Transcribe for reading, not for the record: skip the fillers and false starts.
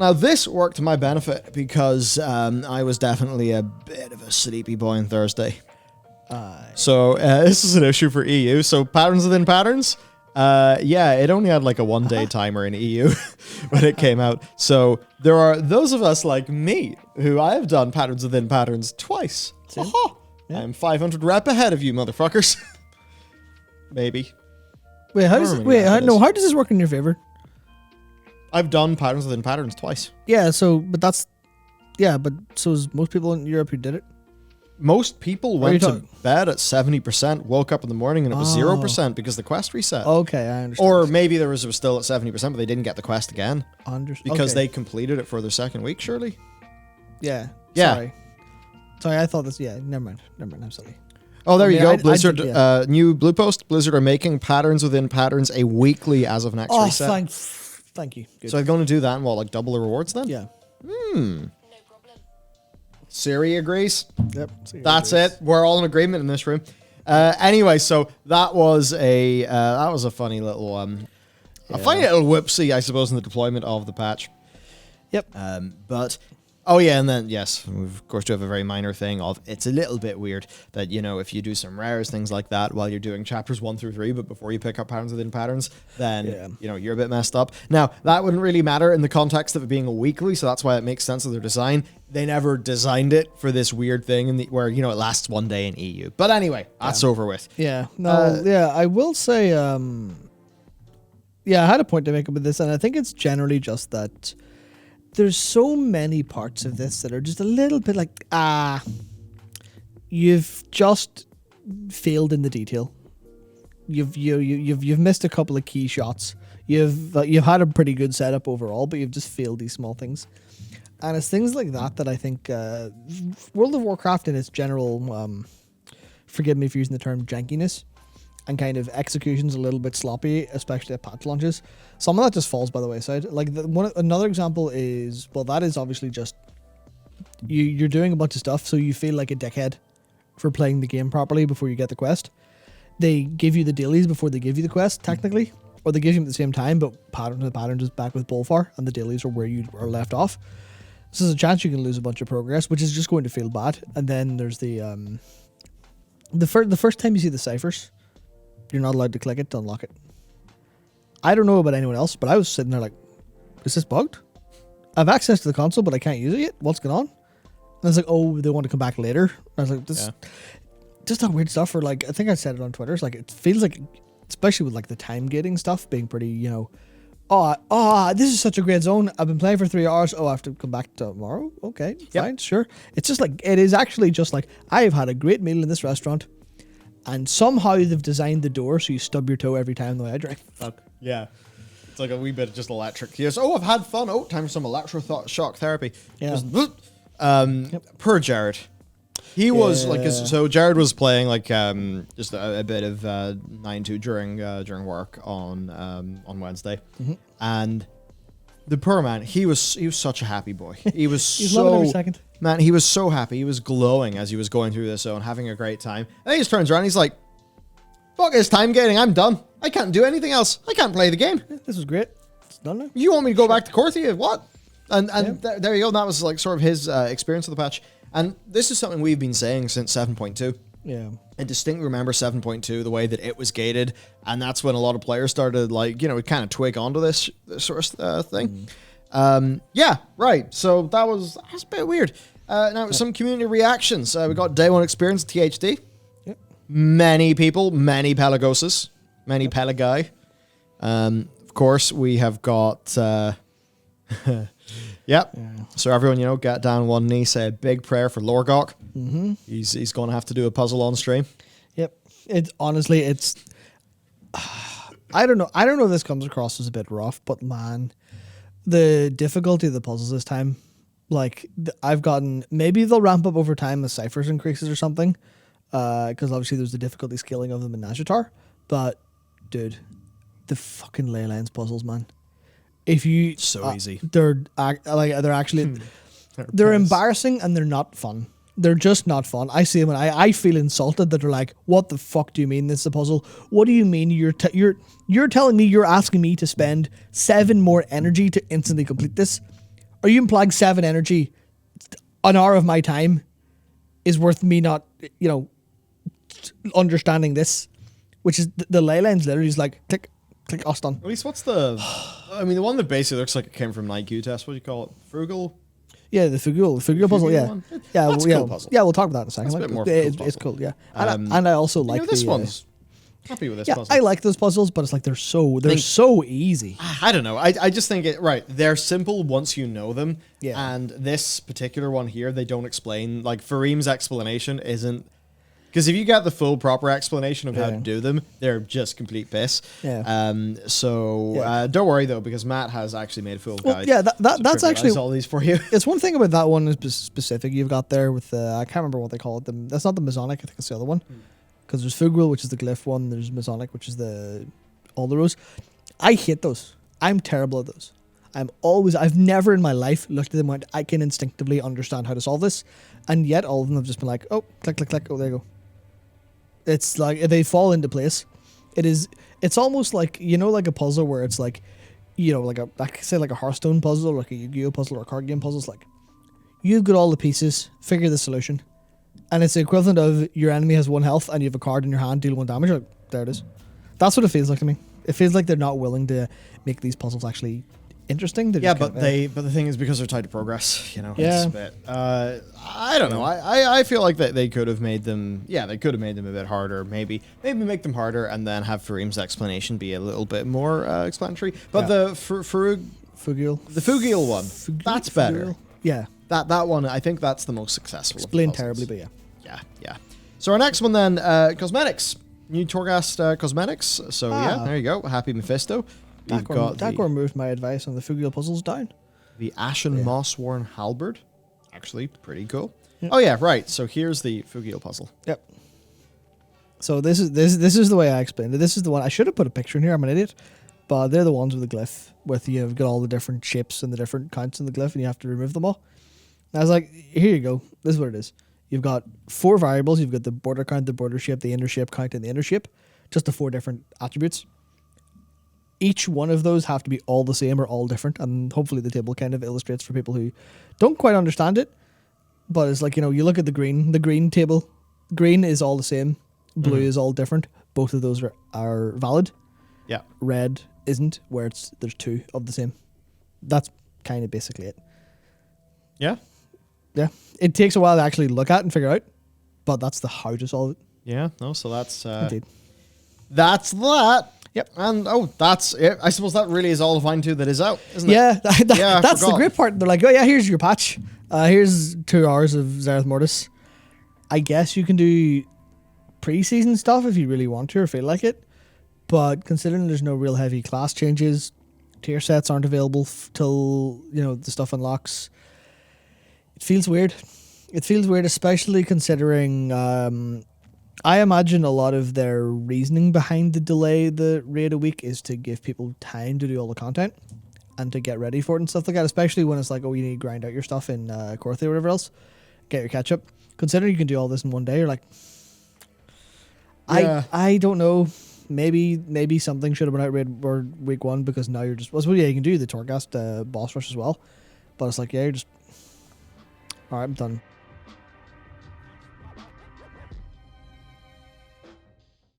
Now, this worked to my benefit because I was definitely a bit of a sleepy boy on Thursday. So this is an issue for EU. So patterns within patterns. Yeah, it only had like a 1-day timer in EU when it came out. So there are those of us like me who I have done patterns within patterns twice. Aha! Yeah. I'm 500 rep ahead of you, motherfuckers. Maybe. Wait, how does this work in your favor? I've done patterns within patterns twice. Yeah, so so is most people in Europe who did it? Most people went to bed at 70%, woke up in the morning, and it was 0% because the quest reset. Okay, I understand. Or maybe there was still at 70%, but they didn't get the quest again. Because they completed it for their second week, surely? Yeah. Yeah. Sorry, I thought this. Yeah, never mind. I'm silly. Oh, there you go. Blizzard, new blue post. Blizzard are making patterns within patterns a weekly as of next reset. Thank you. Good. So I'm going to do that and like double the rewards then? Yeah. Siri agrees. Yep. That's it. We're all in agreement in this room. Anyway, so that was a funny little whoopsie, I suppose, in the deployment of the patch. Yep. But oh yeah, and then yes, we of course do have a very minor thing of it's a little bit weird that if you do some rares, things like that while you're doing chapters 1 through 3, but before you pick up patterns within patterns, then you're a bit messed up. Now that wouldn't really matter in the context of it being a weekly, so that's why it makes sense of their design. They never designed it for this weird thing where it lasts 1 day in EU. But anyway, that's over with. Yeah. No. I will say. I had a point to make about this, and I think it's generally just that there's so many parts of this that are just a little bit like you've just failed in the detail. You've missed a couple of key shots. You've had a pretty good setup overall, but you've just failed these small things. And it's things like that I think World of Warcraft in its general, forgive me for using the term jankiness, and kind of execution's a little bit sloppy, especially at patch launches. Some of that just falls by the wayside. Like another example is, that is obviously just you're doing a bunch of stuff, so you feel like a dickhead for playing the game properly before you get the quest. They give you the dailies before they give you the quest, technically, or they give you them at the same time, but patterns is back with Bolfar, and the dailies are where you are left off. So there's a chance you can lose a bunch of progress, which is just going to feel bad. And then there's the first time you see the ciphers, you're not allowed to click it to unlock it. I don't know about anyone else, but I was sitting there like, is this bugged? I have access to the console, but I can't use it yet. What's going on? And I was like, oh, they want to come back later. I was like, this just that weird stuff. Or like, I think I said it on Twitter. It's like, it feels like, especially with like the time gating stuff being pretty, this is such a great zone. I've been playing for 3 hours. Oh, I have to come back tomorrow. Okay, fine, sure. It's just like, it is actually just like, I have had a great meal in this restaurant, and somehow they've designed the door so you stub your toe every time the way I drink. Fuck. Yeah. It's like a wee bit of just electric. Yes. Oh, I've had fun. Oh, time for some electroshock therapy. Yeah. Poor Jared. He was so Jared was playing like just a bit of 9.2 during work on Wednesday, and the poor man, he was such a happy boy. He was loving every second. Man, he was so happy. He was glowing as he was going through this zone, having a great time. And he just turns around, he's like, "Fuck this time gating. I'm done. I can't do anything else. I can't play the game. This was great. It's done now. You want me to go back to Korthia? What?" And there you go. That was like sort of his experience of the patch. And this is something we've been saying since 7.2. Yeah. I distinctly remember 7.2, the way that it was gated. And that's when a lot of players started, like, kind of twig onto this sort of thing. Yeah, right. So that was a bit weird. Now, some community reactions. We got day one experience at THD. Yep. Many people, many Pelagoses, many Pelagai. Of course, we have got... Yep. Yeah. So everyone, get down one knee, say a big prayer for Lorgok. Mm-hmm. He's going to have to do a puzzle on stream. Yep. It's I don't know. If this comes across as a bit rough, but man, the difficulty of the puzzles this time, like I've gotten, maybe they'll ramp up over time as ciphers increases or something, because obviously there's the difficulty scaling of them in Nazjatar. But dude, the fucking ley lines puzzles, man. If you so easy, they're actually they're embarrassing and they're not fun. They're just not fun. I see them and I feel insulted that they're like, "What the fuck do you mean this is a puzzle? What do you mean you're telling me you're asking me to spend 7 more energy to instantly complete this? Are you implying 7 energy, an hour of my time, is worth me not, understanding this? Which is the ley line's literally just like click, click, done. At least what's the? I mean, the one that basically looks like it came from 9.2's. What do you call it? Frugal. Yeah, the Fugul puzzle. Yeah, one? yeah, That's a cool puzzle. Yeah, we'll talk about that in a second. That's a bit more of a cool It's puzzle. cool. Yeah, and I also like this the, one's happy with this yeah, puzzle. I like those puzzles, but it's like they're so easy. I don't know. I just think they're simple once you know them. Yeah. And this particular one here, they don't explain. Like Fareem's explanation isn't. Because if you get the full proper explanation of how to do them, they're just complete piss. Yeah. Don't worry though, because Matt has actually made a full guide. Yeah, that's actually all these for you. It's one thing about that one is specific you've got there with I can't remember what they call it. That's not the Masonic. I think it's the other one. Because there's Fugwil, which is the glyph one. There's Masonic, which is the all the rows. I hate those. I'm terrible at those. I've never in my life looked at them and went, I can instinctively understand how to solve this. And yet all of them have just been like, oh, click, click, click. Oh, there you go. It's like they fall into place. It's almost like, like a puzzle where it's like, like a Hearthstone puzzle, or like a Yu-Gi-Oh puzzle or a card game puzzle. It's like, you've got all the pieces, figure the solution. And it's the equivalent of your enemy has 1 health and you have a card in your hand, deal 1 damage. You're like, there it is. That's what it feels like to me. It feels like they're not willing to make these puzzles actually interesting. Yeah, but the thing is, because they're tied to progress, Yeah. it's a bit. I don't know. I feel like that they could have made them. Yeah, they could have made them a bit harder. Maybe make them harder, and then have Fareem's explanation be a little bit more explanatory. But the Fugil. The Fugil one, that's better. Fugil. Yeah. That one, I think that's the most successful. Explained terribly, but yeah. Yeah. So our next one then, cosmetics. New Torghast cosmetics. So yeah, there you go. Happy Mephisto. We've got Dagor moved my advice on the Fugil puzzles down. The Ashen Moss-worn halberd. Actually, pretty cool. Yep. Oh yeah, right. So here's the Fugil puzzle. Yep. So this is the way I explained it. This is the one I should have put a picture in here. I'm an idiot. But they're the ones with the glyph, you've got all the different shapes and the different counts in the glyph, and you have to remove them all. And I was like, here you go. This is what it is. You've got 4 variables. You've got the border count, the border shape, the inner shape count, and the inner shape. Just the 4 different attributes. Each one of those have to be all the same or all different, and hopefully the table kind of illustrates for people who don't quite understand it. But it's like, you look at the green table. Green is all the same. Blue is all different. Both of those are valid. Yeah. Red isn't, where there's 2 of the same. That's kind of basically it. Yeah. Yeah. It takes a while to actually look at and figure out, but that's the how to solve it. Yeah. No, so that's Indeed. That's that. Yep. And that's it. I suppose that really is all of Vine 2 that is out, isn't it? Yeah, Yeah, that's the great part. They're like, oh yeah, here's your patch. Here's 2 hours of Zareth Mortis. I guess you can do pre-season stuff if you really want to or feel like it. But considering there's no real heavy class changes, tier sets aren't available till, the stuff unlocks. It feels weird. It feels weird, especially considering I imagine a lot of their reasoning behind the raid a week is to give people time to do all the content and to get ready for it and stuff like that, especially when it's like, oh, you need to grind out your stuff in Corthe or whatever else, get your catch up. Considering you can do all this in one day, you're like, Yeah. I don't know. Maybe something should have been out raid or week 1, because now you're just, well, yeah, you can do the Torghast boss rush as well, but it's like, yeah, you're just, all right, I'm done.